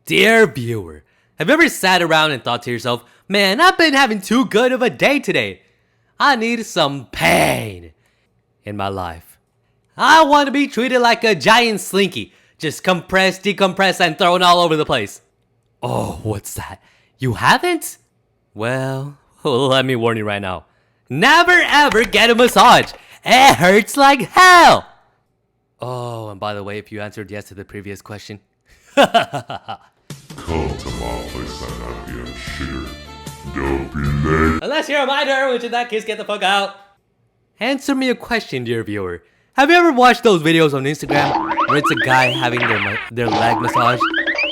Dear viewer, have you ever sat around and thought to yourself, man, I've been having too good of a day today. I need some pain in my life. I want to be treated like a giant slinky, just compressed, decompressed, and thrown all over the place. Oh, what's that? You haven't? Well, let me warn you right now. Never ever get a massage. It hurts like hell. Oh, and by the way, if you answered yes to the previous question. Come to my place and I'll be a shitter. Don't be late. Unless you're a minor, which in that case, get the fuck out. Answer me a question, dear viewer. Have you ever watched those videos on Instagram where it's a guy having their leg massaged,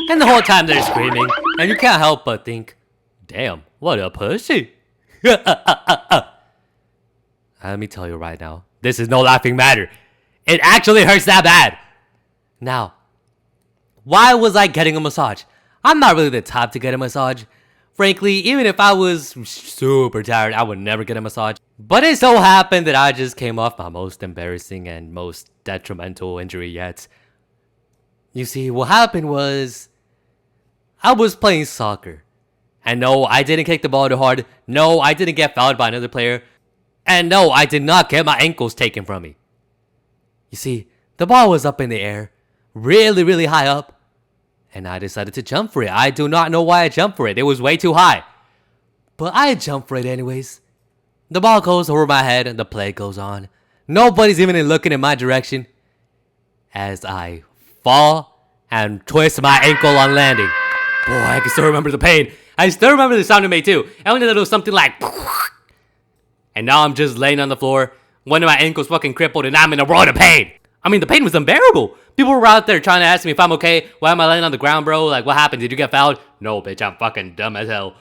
and the whole time they're screaming, and you can't help but think, damn, what a pussy. Let me tell you right now, this is no laughing matter. It actually hurts that bad. Now, why was I getting a massage? I'm not really the type to get a massage. Frankly, even if I was super tired, I would never get a massage. But it so happened that I just came off my most embarrassing and most detrimental injury yet. You see, what happened was, I was playing soccer. And no, I didn't kick the ball too hard. No, I didn't get fouled by another player. And no, I did not get my ankles taken from me. You see, the ball was up in the air, really, really high up. And I decided to jump for it. I do not know why I jumped for it. It was way too high. But I jumped for it anyways. The ball goes over my head and the play goes on. Nobody's even looking in my direction. As I fall and twist my ankle on landing. Boy, I can still remember the pain. I still remember the sound it made too. I only know it was something like... And now I'm just laying on the floor. One of my ankles fucking crippled and I'm in a world of pain. I mean, the pain was unbearable. People were out there trying to ask me if I'm okay. Why am I laying on the ground, bro? Like, what happened? Did you get fouled? No, bitch, I'm fucking dumb as hell.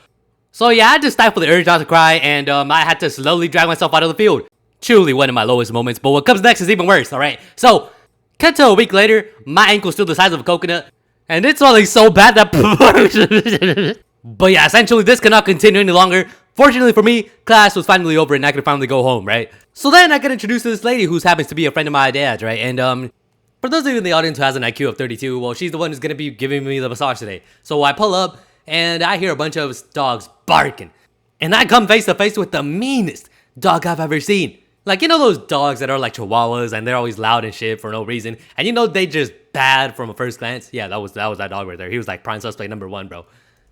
So yeah, I had to stifle the urge not to cry, and I had to slowly drag myself out of the field. Truly one of my lowest moments, but what comes next is even worse, alright? So, cut to a week later, my ankle's still the size of a coconut, and it's swelling so bad that... But yeah, essentially this cannot continue any longer. Fortunately for me, class was finally over and I could finally go home, right? So then I get introduced to this lady who happens to be a friend of my dad's, right? And for those of you in the audience who has an IQ of 32, well, she's the one who's gonna be giving me the massage today. So I pull up and I hear a bunch of dogs barking. And I come face to face with the meanest dog I've ever seen. Like, you know those dogs that are like chihuahuas and they're always loud and shit for no reason? And you know they just bad from a first glance? Yeah, that was that dog right there. He was like prime suspect number 1, bro.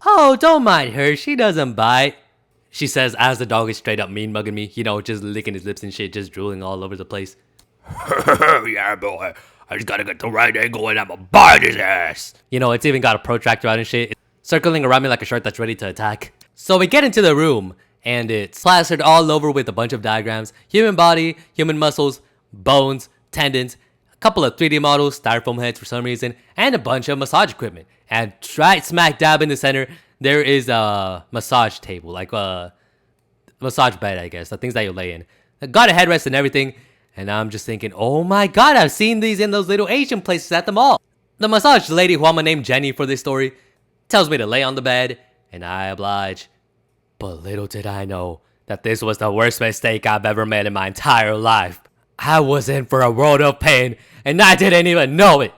Oh, don't mind her. She doesn't bite. She says as the dog is straight up mean mugging me, you know, just licking his lips and shit, just drooling all over the place. Yeah, boy. I just gotta get the right angle and I'ma bite his ass. You know, it's even got a protractor out and shit. It's circling around me like a shark that's ready to attack. So we get into the room and it's plastered all over with a bunch of diagrams. Human body, human muscles, bones, tendons, a couple of 3D models, styrofoam heads for some reason, and a bunch of massage equipment. And right smack dab in the center, there is a massage table, like a massage bed, I guess, the things that you lay in. I got a headrest and everything, and I'm just thinking, oh my god, I've seen these in those little Asian places at the mall. The massage lady, who I'm gonna name Jenny for this story, tells me to lay on the bed, and I oblige. But little did I know that this was the worst mistake I've ever made in my entire life. I was in for a world of pain, and I didn't even know it.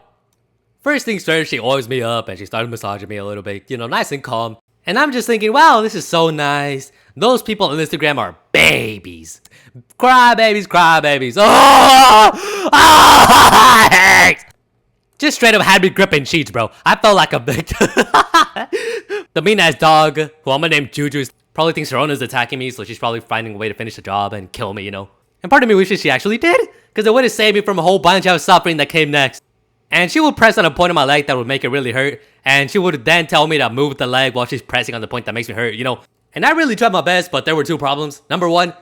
First things first, she oils me up and she started massaging me a little bit, you know, nice and calm. And I'm just thinking, wow, this is so nice. Those people on Instagram are babies. Cry babies, cry babies. Oh! Just straight up had me gripping sheets, bro. I felt like a victim. The mean-ass dog, who I'm gonna name Juju, probably thinks her owner's attacking me, so she's probably finding a way to finish the job and kill me, you know. And part of me wishes she actually did, because it would have saved me from a whole bunch of suffering that came next. And she would press on a point of my leg that would make it really hurt. And she would then tell me to move the leg while she's pressing on the point that makes me hurt, you know. And I really tried my best, but there were 2 problems. Number 1,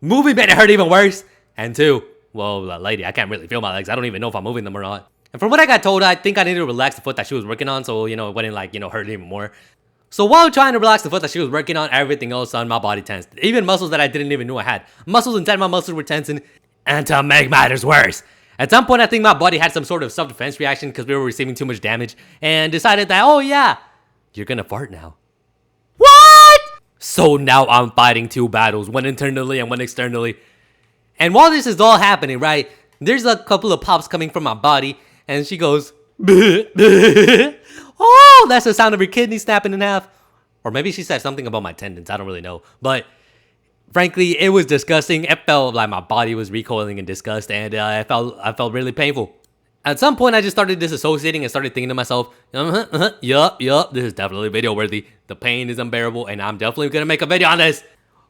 moving made it hurt even worse. And 2, well, lady, I can't really feel my legs. I don't even know if I'm moving them or not. And from what I got told, I think I needed to relax the foot that she was working on, so, you know, it wouldn't, like, you know, hurt even more. So while trying to relax the foot that she was working on, everything else on my body tensed. Even muscles that I didn't even know I had. Muscles inside my muscles were tensing. And to make matters worse, at some point, I think my body had some sort of self-defense reaction because we were receiving too much damage and decided that, oh yeah, you're gonna fart now. What? So now I'm fighting 2 battles, one internally and one externally. And while this is all happening, right, there's a couple of pops coming from my body and she goes, Oh, that's the sound of her kidney snapping in half. Or maybe she said something about my tendons. I don't really know. But frankly, it was disgusting. It felt like my body was recoiling in disgust, and I felt really painful. At some point, I just started disassociating and started thinking to myself, yup, this is definitely video worthy. The pain is unbearable, and I'm definitely gonna make a video on this.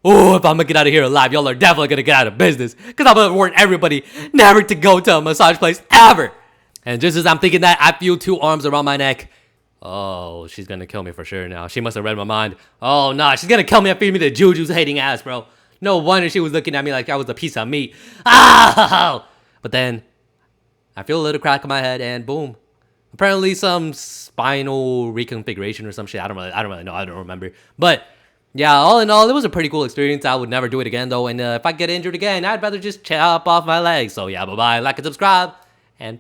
Oh, if I'm gonna get out of here alive, y'all are definitely gonna get out of business, because I'm gonna warn everybody never to go to a massage place ever. And just as I'm thinking that, I feel 2 arms around my neck. Oh, she's gonna kill me for sure now. She must have read my mind. Oh, nah, she's gonna kill me and feed me the juju's hating ass, bro. No wonder she was looking at me like I was a piece of meat. Ah! But then I feel a little crack in my head, and boom. Apparently some spinal reconfiguration or some shit. I don't really know. I don't remember. But yeah, all in all, it was a pretty cool experience. I would never do it again though. And if I get injured again, I'd rather just chop off my legs. So yeah, bye-bye. Like and subscribe. And